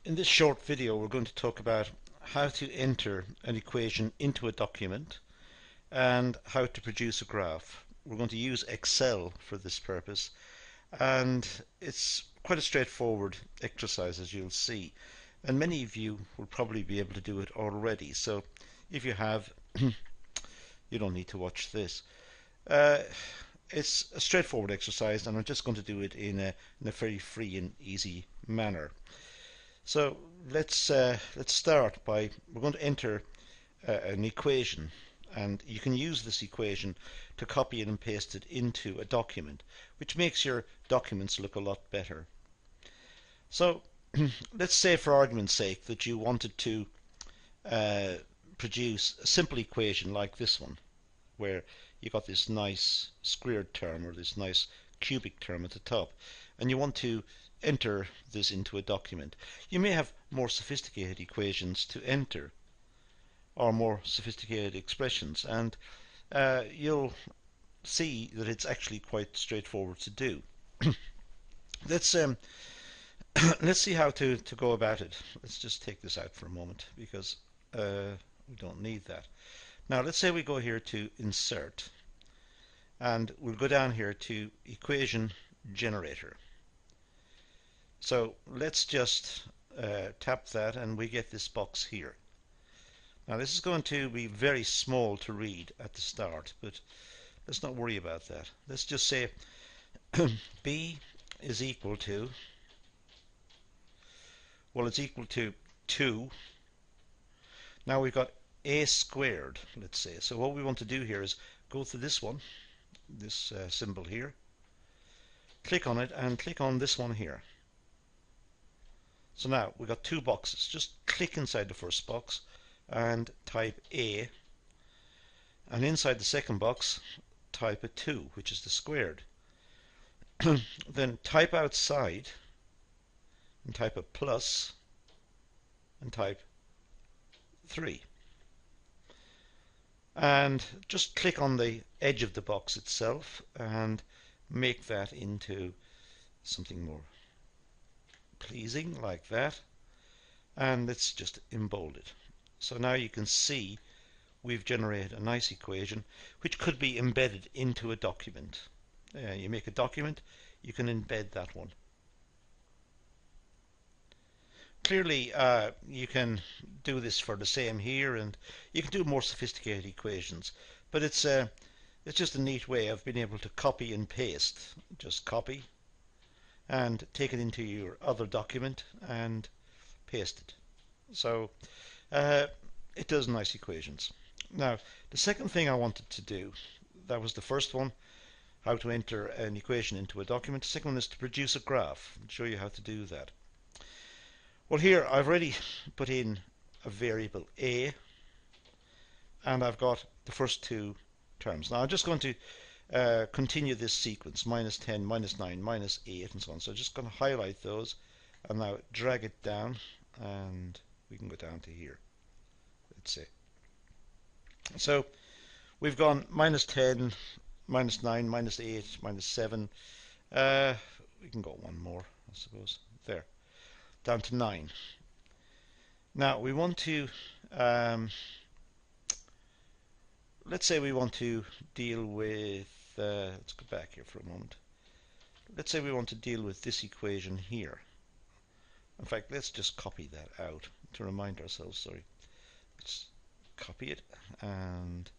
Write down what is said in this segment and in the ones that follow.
In this short video, we're going to talk about how to enter an equation into a document and how to produce a graph. We're going to use Excel for this purpose, and it's quite a straightforward exercise, as you'll see, and many of you will probably be able to do it already. So if you have, you don't need to watch this. It's a straightforward exercise, and I'm just going to do it in a very free and easy manner. So let's start by, we're going to enter an equation, and you can use this equation to copy it and paste it into a document, which makes your documents look a lot better. So let's say, for argument's sake, that you wanted to produce a simple equation like this one, where you got this nice squared term or this nice cubic term at the top, and you want to enter this into a document. You may have more sophisticated equations to enter, or more sophisticated expressions, and you'll see that it's actually quite straightforward to do. let's let's see how to go about it. Let's just take this out for a moment, because we don't need that. Now let's say we go here to Insert, and we'll go down here to Equation Generator. So let's just tap that, and we get this box here. Now this is going to be very small to read at the start, but let's not worry about that. Let's just say b is equal to, well, it's equal to 2. Now we've got a squared, let's say. So what we want to do here is go to this one, this symbol here, click on it, and click on this one here. So now we've got two boxes. Just click inside the first box and type A, and inside the second box type a 2, which is the squared. Then type outside and type a plus and type 3, and just click on the edge of the box itself and make that into something more pleasing, like that, and let's just embold it. So now you can see we've generated a nice equation which could be embedded into a document. You make a document, you can embed that one. Clearly you can do this for the same here, and you can do more sophisticated equations, but it's just a neat way of being able to copy and paste. Just copy and take it into your other document and paste it. So it does nice equations. Now the second thing I wanted to do, that was the first one, how to enter an equation into a document. The second one is to produce a graph. I'll show you how to do that. Well, here I've already put in a variable a, and I've got the first two terms. Now I'm just going to continue this sequence, minus 10, minus 9, minus 8, and so on. So I'm just going to highlight those and now drag it down, and we can go down to here, let's say. So we've gone minus 10, minus 9, minus 8, minus 7. We can go one more, I suppose. There. Down to 9. Now we want to, let's say we want to deal with, let's go back here for a moment. Let's say we want to deal with this equation here. In fact, let's just copy that out to remind ourselves, sorry. Let's copy it, and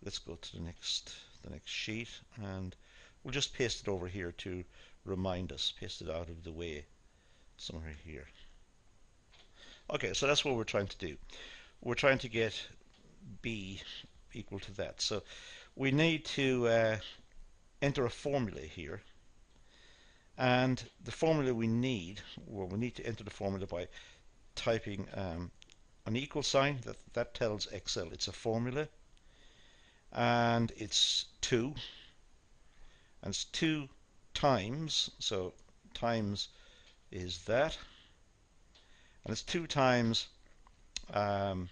let's go to the next sheet, and we'll just paste it over here to remind us, paste it out of the way somewhere here. Okay, so that's what we're trying to do. We're trying to get b equal to that. So we need to enter a formula here, and the formula we need, well, we need to enter the formula by typing an equal sign. That tells Excel it's a formula, and it's 2, and it's 2 times, so times is that, and it's 2 times, well,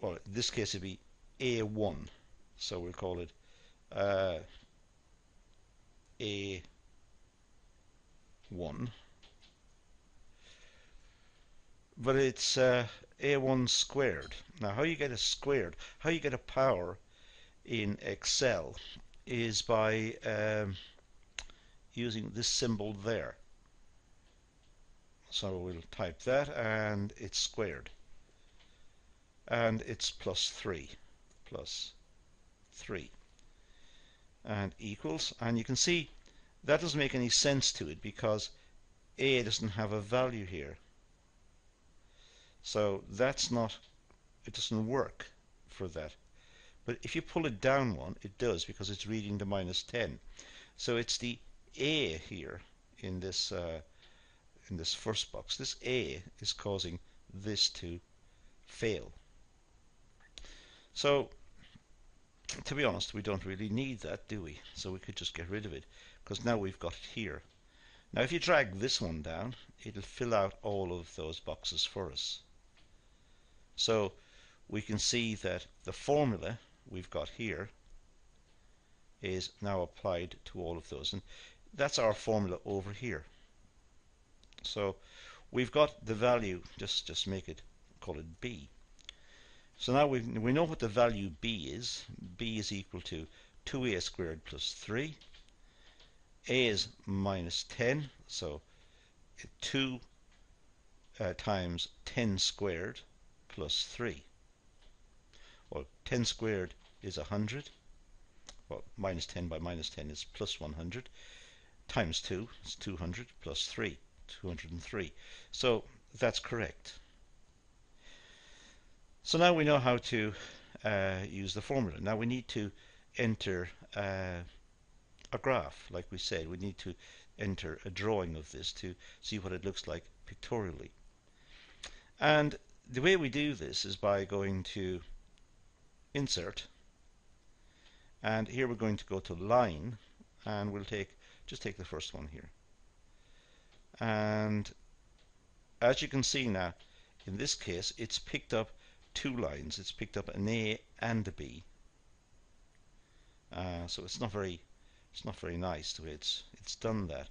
in this case it'd be A1, so we'll call it A1, but it's a1 squared. Now how you get a squared, how you get a power in Excel is by using this symbol there. So we'll type that, and it's squared, and it's plus 3, and equals, and you can see that doesn't make any sense to it because a doesn't have a value here, so that's not, it doesn't work for that. But if you pull it down one, it does, because it's reading the -10. So it's the a here in this first box. This a is causing this to fail. So to be honest, we don't really need that, do we? So we could just get rid of it, because now we've got it here. Now if you drag this one down, it'll fill out all of those boxes for us. So we can see that the formula we've got here is now applied to all of those, and that's our formula over here. So we've got the value, just make it, call it b. So now we know what the value b is. B is equal to 2a squared plus 3. A is -10, so 2 times 10 squared plus 3. Well, 10 squared is 100. Well, -10 by -10 is plus 100. Times 2 is 200, plus 3, 203. So that's correct. So now we know how to use the formula. Now we need to enter a graph. Like we said, we need to enter a drawing of this to see what it looks like pictorially. And the way we do this is by going to Insert, and here we're going to go to Line, and we'll just take the first one here. And as you can see now, in this case, it's picked up 2 lines. It's picked up an A and a B. So it's not very nice the way it's done that.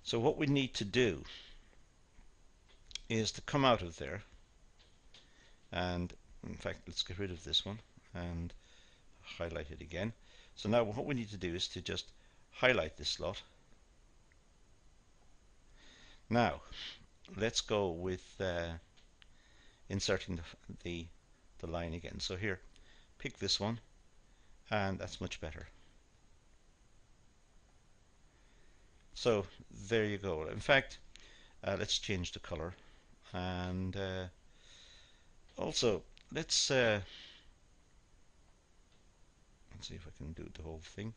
So what we need to do is to come out of there, and in fact let's get rid of this one and highlight it again. So now what we need to do is to just highlight this lot. Now let's go with inserting the line again. So here, pick this one, and that's much better. So there you go. In fact, let's change the color, and also let's see if I can do the whole thing.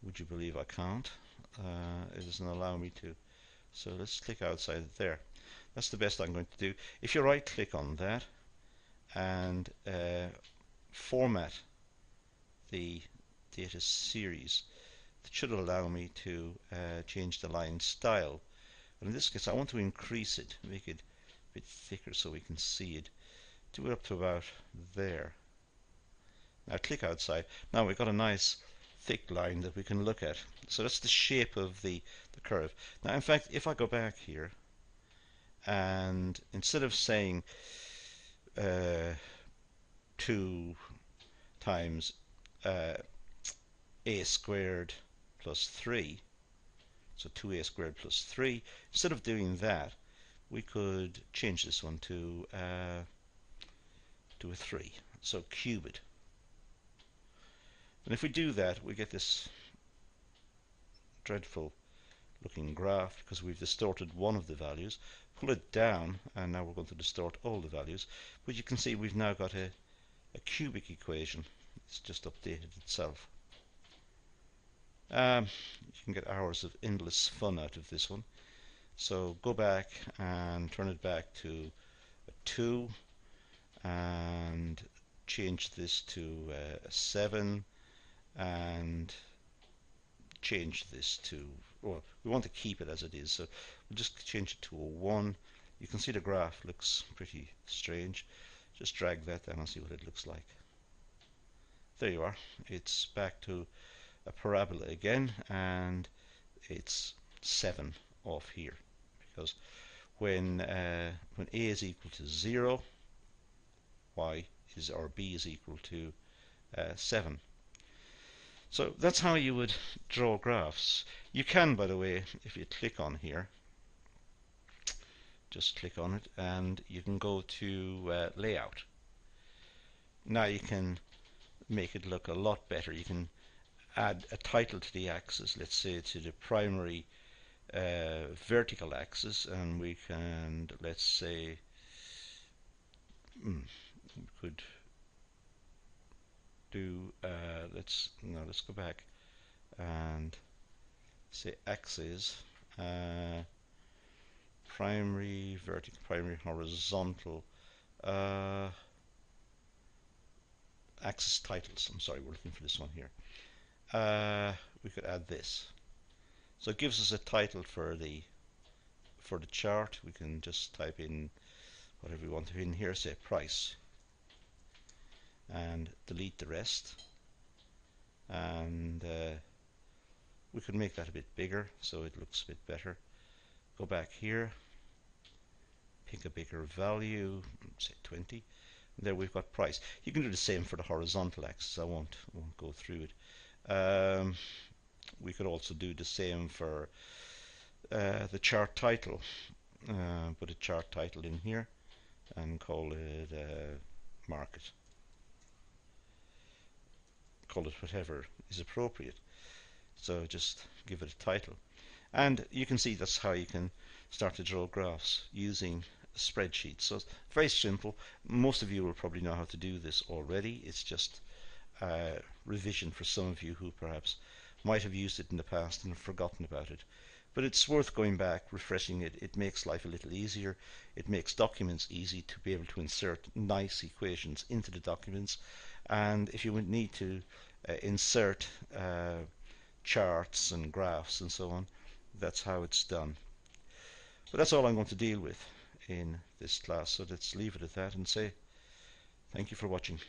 Would you believe I can't? It doesn't allow me to. So let's click outside there. That's the best I'm going to do. If you right click on that and format the data series, that should allow me to change the line style. But in this case I want to increase it, make it a bit thicker so we can see it. Do it up to about there. Now click outside. Now we've got a nice thick line that we can look at. So that's the shape of the curve. Now in fact, if I go back here, and instead of saying 2 times a squared plus 3, so 2a squared plus 3, instead of doing that, we could change this one to a 3. So cube it. And if we do that, we get this dreadful looking graph because we've distorted one of the values. Pull it down, and now we're going to distort all the values. But you can see we've now got a cubic equation. It's just updated itself. You can get hours of endless fun out of this one. So go back and turn it back to a 2, and change this to a 7, and change this to, well, we want to keep it as it is, so we'll just change it to a 1. You can see the graph looks pretty strange. Just drag that down and see what it looks like. There you are. It's back to a parabola again, and it's 7 off here, because when A is equal to 0, y is, or b is equal to 7. So that's how you would draw graphs. You can, by the way, if you click on here, just click on it, and you can go to layout. Now you can make it look a lot better. You can add a title to the axis, let's say to the primary vertical axis, and we can, let's say, we could do, let's go back and say axis, primary vertical, primary horizontal, axis titles. I'm sorry, we're looking for this one here. We could add this. So it gives us a title for the chart. We can just type in whatever we want to in here, say price, and delete the rest. And we could make that a bit bigger so it looks a bit better. Go back here, pick a bigger value, say 20. There we've got price. You can do the same for the horizontal axis. I won't go through it. We could also do the same for the chart title. Put a chart title in here and call it market. Call it whatever is appropriate. So just give it a title. And you can see that's how you can start to draw graphs using a spreadsheet. So it's very simple. Most of you will probably know how to do this already. It's just revision for some of you who perhaps might have used it in the past and have forgotten about it. But it's worth going back, refreshing it. It makes life a little easier. It makes documents easy to be able to insert nice equations into the documents. And if you would need to insert charts and graphs and so on, that's how it's done. But that's all I'm going to deal with in this class. So let's leave it at that and say thank you for watching.